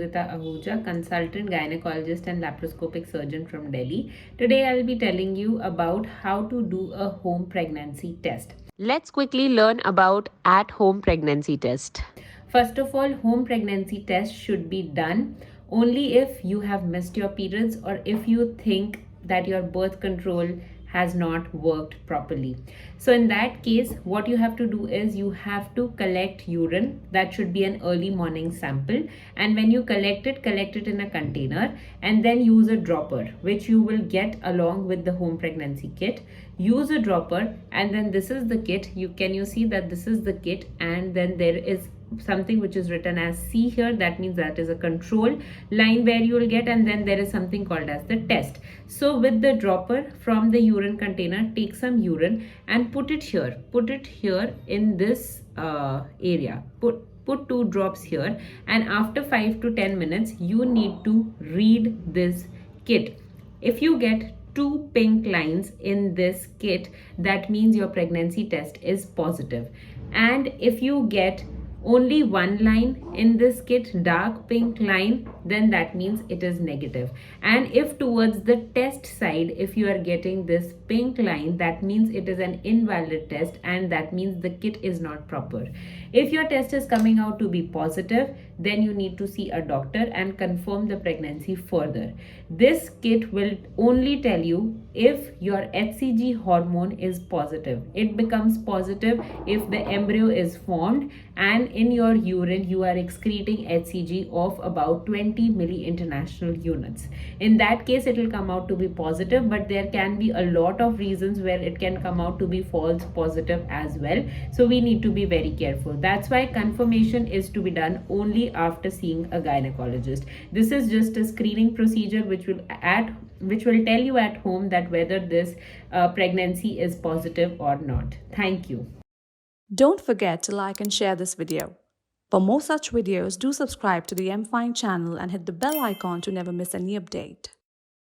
Amodita Ahuja, consultant gynecologist and laparoscopic surgeon from Delhi. Today I'll be telling you about how to do a home pregnancy test. Let's quickly learn about at-home pregnancy test. First of all, home pregnancy test should be done only if you have missed your periods or if you think that your birth control has not worked properly. So in that case, what you have to do is you have to collect urine. That should be an early morning sample, and when you collect it in a container and then use a dropper which you will get along with the home pregnancy kit. Use a dropper, and then this is the kit. You see that this is the kit, and then there is something which is written as C here. That means that is a control line where you will get, and then there is something called as the test. So with the dropper from the urine container, take some urine and put it here in this area. Put 2 drops here, and after 5 to 10 minutes you need to read this kit. If you get 2 pink lines in this kit, that means your pregnancy test is positive. And if you get only 1 line in this kit, dark pink line, then that means it is negative. And if towards the test side, if you are getting this pink line, that means it is an invalid test, and that means the kit is not proper. If your test is coming out to be positive, then you need to see a doctor and confirm the pregnancy further. This kit will only tell you if your HCG hormone is positive. It becomes positive if the embryo is formed and in your urine you are excreting HCG of about 20 milli international units. In that case, it will come out to be positive, but there can be a lot of reasons where it can come out to be false positive as well. So we need to be very careful. That's why confirmation is to be done only after seeing a gynecologist. This is just a screening procedure which will tell you at home that whether this pregnancy is positive or not. Thank you. Don't forget to like and share this video. For more such videos, do subscribe to the MFine channel and hit the bell icon to never miss any update.